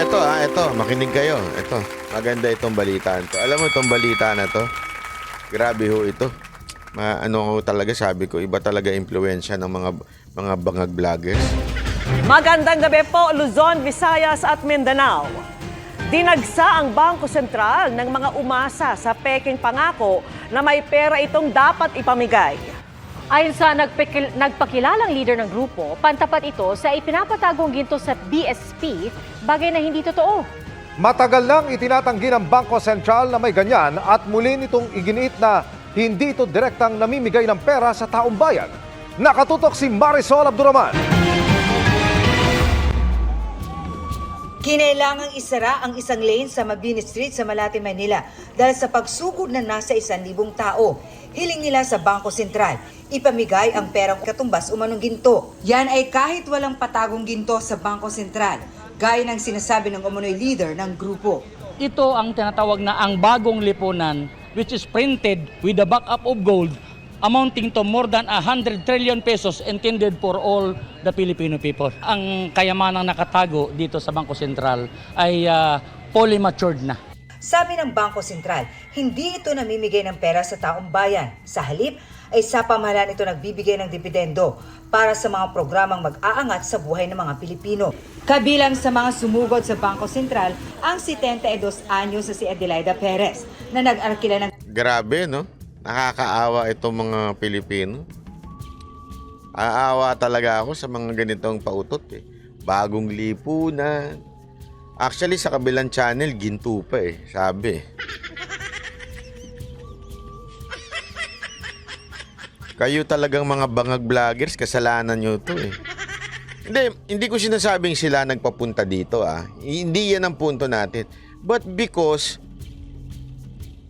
ito, makinig kayo. Ito, maganda itong balita to. Alam mo itong balita na to? Grabe ho ito. Ano ko talaga, sabi ko, iba talaga impluwensya ng mga bangag vloggers. Magandang gabi po, Luzon, Visayas at Mindanao. Dinagsa ang Bangko Sentral ng mga umasa sa peking pangako na may pera itong dapat ipamigay. Ayon sa nagpakilalang leader ng grupo, pantapat ito sa ipinapatagong ginto sa BSP, bagay na hindi totoo. Matagal nang itinatanggi ng Bangko Sentral na may ganyan at muli nitong iginiit na hindi ito direktang namimigay ng pera sa taong bayan. Nakatutok si Marisol Abduraman. Kinailangang isara ang isang lane sa Mabini Street sa Malate, Manila dahil sa pagsugod na nasa 1,000 tao. Hiling nila sa Bangko Sentral, ipamigay ang perang katumbas umanong ginto. Yan ay kahit walang patagong ginto sa Bangko Sentral, gaya ng sinasabi ng umunoy leader ng grupo. Ito ang tinatawag na ang bagong lipunan, which is printed with the backup of gold amounting to more than 100 trillion pesos intended for all the Filipino people. Ang kayamanang nakatago dito sa Bangko Sentral ay fully matured na. Sabi ng Bangko Sentral, hindi ito namimigay ng pera sa taong bayan. Sa halip, ay sa pamahalaan ito nagbibigay ng dipidendo para sa mga programang mag-aangat sa buhay ng mga Pilipino. Kabilang sa mga sumugod sa Bangko Sentral, ang 72 anyos na si Adelaida Perez na nag-arkila ng... Grabe, no? Nakakaawa itong mga Pilipino. Aawa talaga ako sa mga ganitong pautot eh. Bagong lipunan. Actually, sa kabilang channel, ginto pa eh, sabi. Kayo talagang mga bangag vloggers, kasalanan nyo to eh. Hindi ko sinasabing sila nagpapunta dito ah. Hindi yan ang punto natin. But because,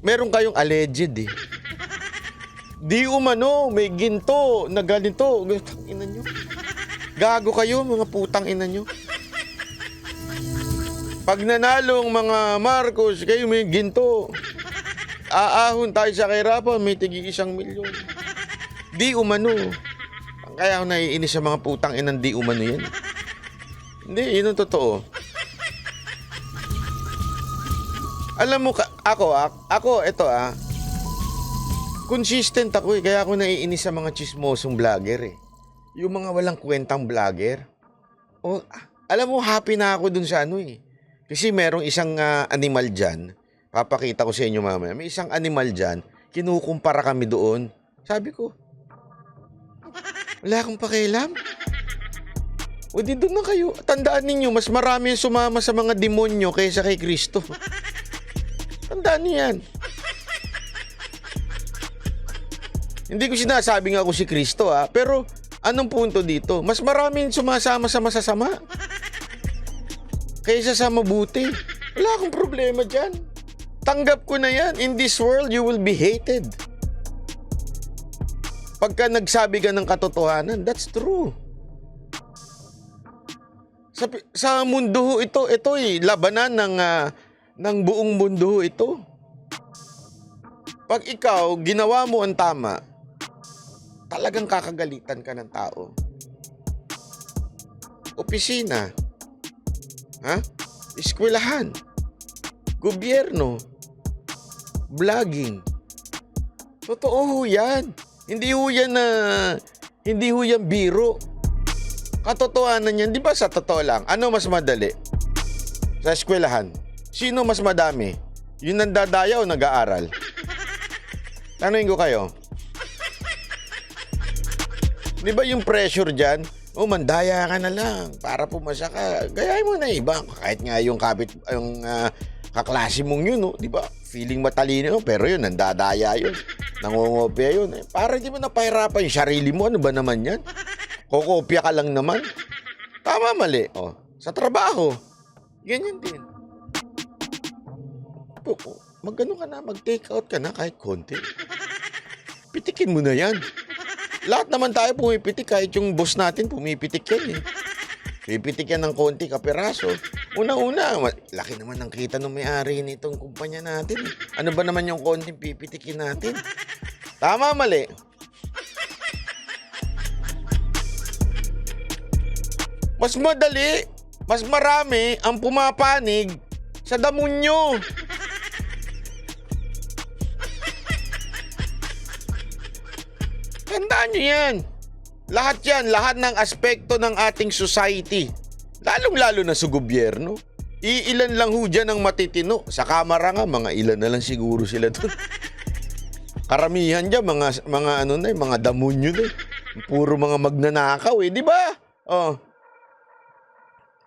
meron kayong alleged eh. Di umano, may ginto na ganito. Putang ina nyo. Gago kayo, mga putang ina nyo. Pag nanalong mga Marcos, kayo may ginto. Aahon tayo sa kahirapan, may tigi 1 milyon. Di umano. Kaya ako naiinis sa mga putang inang di umano yan. Hindi, yun ang totoo. Alam mo, ito consistent ako eh, kaya ako naiinis sa mga chismosong vlogger eh. Yung mga walang kwentang vlogger. Alam mo, happy na ako dun sa ano eh. Kasi merong isang animal dyan, papakita ko sa inyo mamaya, may isang animal dyan, kinukumpara kami doon. Sabi ko, wala akong pakialam. O di doon na kayo. Tandaan ninyo, mas marami sumama sa mga demonyo kaysa kay Kristo. Tandaan niyo yan. Hindi ko sinasabing ako si Kristo pero anong punto dito? Mas maraming sumasama sa masasama kaysa sa mabuti. Wala akong problema dyan. Tanggap ko na yan. In this world, you will be hated. Pagka nagsabi ka ng katotohanan, that's true. Sa mundo ito labanan ng buong mundo ito. Pag ikaw, ginawa mo ang tama, talagang kakagalitan ka ng tao. Opisina, eskwelahan, gobyerno, vlogging. Totoo ho yan. Hindi ho yan biro. Katotohanan yan. Di ba sa totoo lang, ano mas madali? Sa eskwelahan, sino mas madami? Yung nandadaya o nag-aaral? Tanungin ko kayo. Di ba yung pressure dyan? Mandaya ka na lang para pumasa ka. Gayahin mo na iba. Kahit nga yung kaklase mong yun, di ba? Feeling matalino, pero yun, nandadaya yun. Nangungopia yun. Para di mo napahirapan yung sarili mo. Ano ba naman yan? Kokopya ka lang naman. Tama, mali. Sa trabaho, ganyan din. Mag-ano ka na, mag-take out ka na kahit konti. Pitikin mo na yan. Lahat naman tayo pumipitik, kahit yung boss natin pumipitik yan eh. Pipitik yan ng konti kapiraso. Una-una, laki naman ng kita ng may-ari nitong kumpanya natin. Ano ba naman yung konting pipitikin natin? Tama, mali. Mas madali mas marami ang pumapanig sa damunyo. Tandaan nyo yan. Lahat ng aspekto ng ating society. Lalong-lalo na sa gobyerno. Iilan lang ho dyan ang matitino. Sa kamara nga, mga ilan na lang siguro sila doon. Karamihan dyan, mga damunyo na. Puro mga magnanakaw di ba? Oh.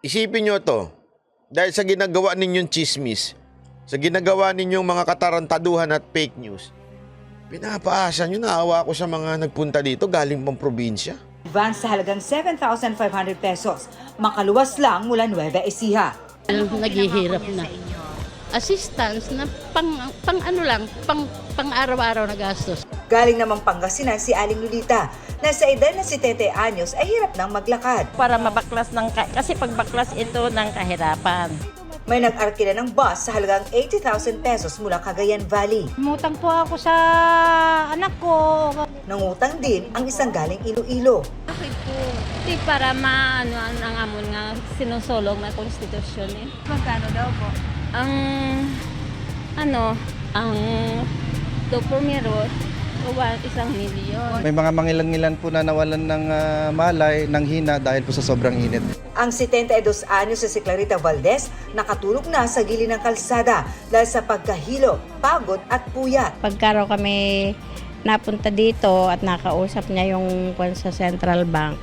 Isipin nyo to. Dahil sa ginagawa ninyong chismis, sa ginagawa ninyong mga katarantaduhan at fake news, pinapaasa nyo, naawa ko sa mga nagpunta dito galing pang probinsya. Advance sa halagang 7,500 pesos. Makaluwas lang mula Nueva Ecija. Naghihirap na. Assistance na pang araw-araw na gastos. Galing namang Pangasinan si Aling Lolita na sa edad na 70 anyos ay hirap nang maglakad. Para mabaklas kasi pagbaklas ito ng kahirapan. May nag-arkila ng bus sa halagang 80,000 pesos mula Cagayan Valley. Umutang po ako sa anak ko. Nangutang din ang isang galing Iloilo. Bakit po? Di para ang amon nga sinusulog na konstitusyon eh. Magkano daw po? Ang 2 primero, 1 milyon. May mga mangilan-ngilan po na nawalan ng malay, ng hina dahil po sa sobrang init. Ang 72 anyos si Clarita Valdez nakatulog na sa gilid ng kalsada dahil sa pagkahilo, pagod at puyat. Pagkaro kami napunta dito at nakausap niya yung sa Central Bank,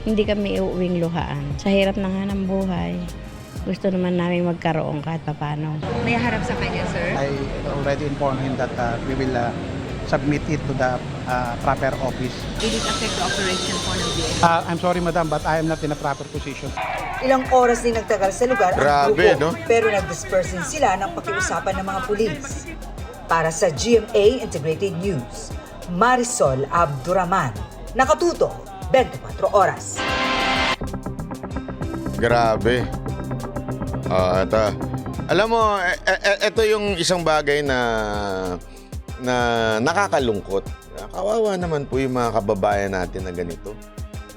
hindi kami uuwing luhaan. Sa hirap na nga ng buhay, gusto naman namin magkaroon kahit paano. May harap sa kanya, sir? I already informed him that we will submit it to the proper office. Did it affect the operation po ng BSP? I'm sorry madam, but I am not in a proper position. Ilang oras din nagtagal sa lugar ang Grabe, grupo, no? pero nag-disperse din sila ng pakiusapan ng mga pulis. Para sa GMA Integrated News, Marisol Abduraman. Nakatuto, 24 oras. Grabe. Alam mo, ito yung isang bagay na nakakalungkot. Kawawa naman po yung mga kababayan natin na ganito.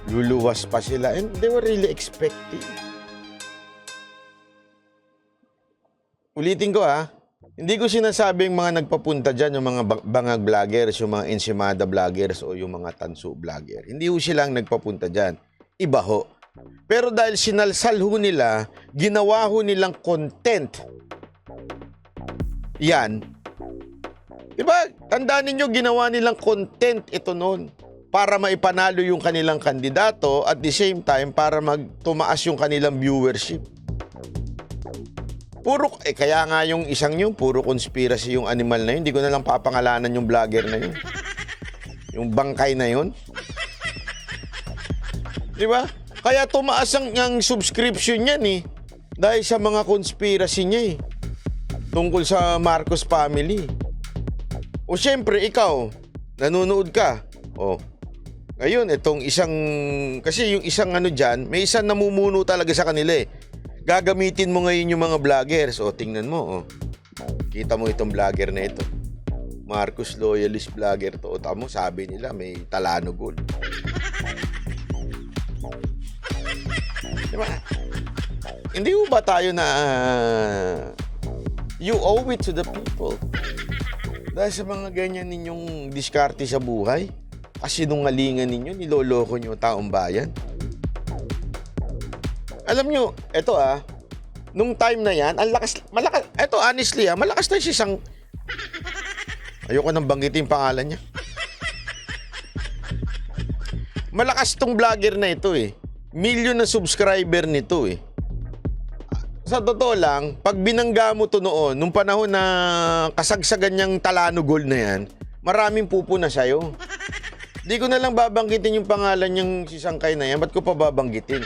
Luluwas pa sila and they were really expecting. Ulitin ko hindi ko sinasabing mga nagpapunta dyan, yung mga bangag vloggers, yung mga ensimada vloggers o yung mga tanso vlogger. Hindi ho silang nagpapunta dyan. Iba ho. Pero dahil sinalsal ho nila, ginawa ho nilang content. Yan. Diba? Tandaan ninyo, ginawa nilang content ito noon para maipanalo yung kanilang kandidato at the same time para tumaas yung kanilang viewership. Kaya nga yung isang yun, puro conspiracy yung animal na yun. Hindi ko na lang papangalanan yung vlogger na yun. Yung bangkay na yun. Diba? Kaya tumaas ang subscription niyan dahil sa mga conspiracy niya tungkol sa Marcos family. O syempre, ikaw, nanonood ka. Ngayon, kasi yung isang dyan, may isang namumuno talaga sa kanila Gagamitin mo ngayon yung mga vloggers. Tingnan mo, Kita mo itong vlogger na ito. Marcos loyalist vlogger to. Tamo, sabi nila, may Talano gold. Diba? Hindi mo ba tayo na you owe it to the people? Dahil sa mga ganyan ninyong diskarte sa buhay, kasinungalingan ninyo, niloloko nyo taong bayan. Alam nyo, eto nung time na yan, malakas, eto honestly malakas na siyang, ayoko nang banggitin pangalan niya. Malakas tong vlogger na ito Million na subscriber nito Sa totoo lang, pag binangga mo to noon, nung panahon na kasagsagan niyang Talano Gold na yan, maraming pupuna sa'yo. Di ko na lang babanggitin yung pangalan niyang si Sangkay na yan. Ba't ko pa babanggitin?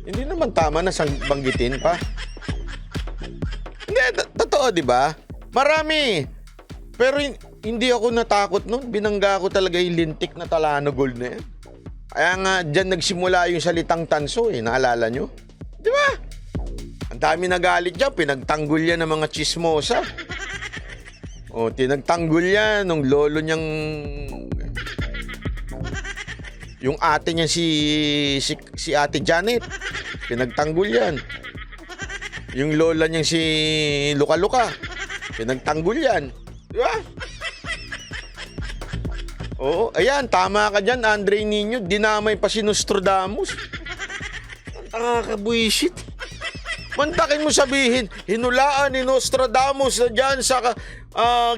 Hindi naman tama na banggitin pa. Hindi, totoo, di ba? Marami. Pero hindi ako natakot nun. Binangga ko talaga yung lintik na Talano Gold na yan. Kaya nga, dyan nagsimula yung salitang tanso Naalala nyo? Di ba? Ang dami nagalit dyan. Pinagtanggol yan ng mga chismosa. Tinagtanggol yan nung lolo niyang... Yung ate niya si Ate Janet. pinagtanggol yan. Yung lola niyang si Luka-Luka, pinagtanggol yan. Di ba? Oo, ayan, tama ka dyan, Andre Nino. Dinamay pa si Nostradamus. Nakakabuisit. Mantakin mo sabihin, hinulaan ni Nostradamus na dyan sa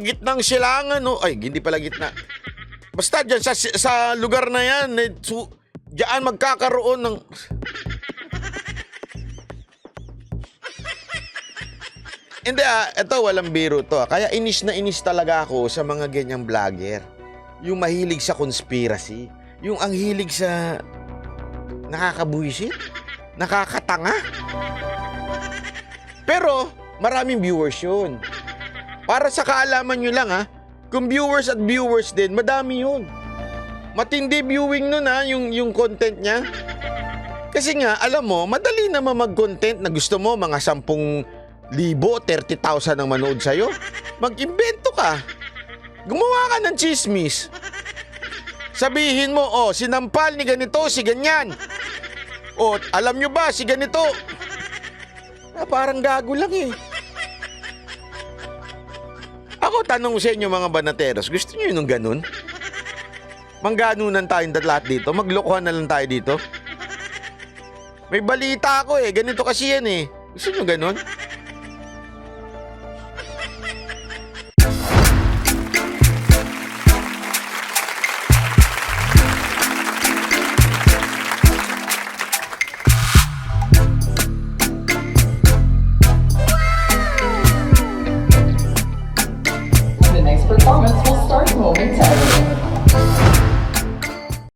gitnang silangan. No? Ay, hindi pala gitna. Basta dyan sa lugar na yan, dyan magkakaroon ng... Hindi ito walang biro to. Kaya inis na inis talaga ako sa mga ganyang vlogger. Yung mahilig sa conspiracy. Yung ang hilig sa nakakabuisit, nakakatanga. Pero maraming viewers yun. Para sa kaalaman nyo lang kung viewers at viewers din, madami yun. Matindi viewing nun yung content niya. Kasi nga, alam mo, madali naman mag-content na gusto mo mga 10,000, 30,000 ang manood sa'yo. Mag-imbento ka. Gumawa ka ng chismis. Sabihin mo, sinampal ni ganito, si ganyan. Alam nyo ba, si ganito. Parang gago lang eh. Ako tanong sa inyo mga banateros, gusto nyo yung ganun? Mangganunan tayong lahat dito, maglokohan na lang tayo dito. May balita ako ganito kasi yan eh. Gusto nyo ganun?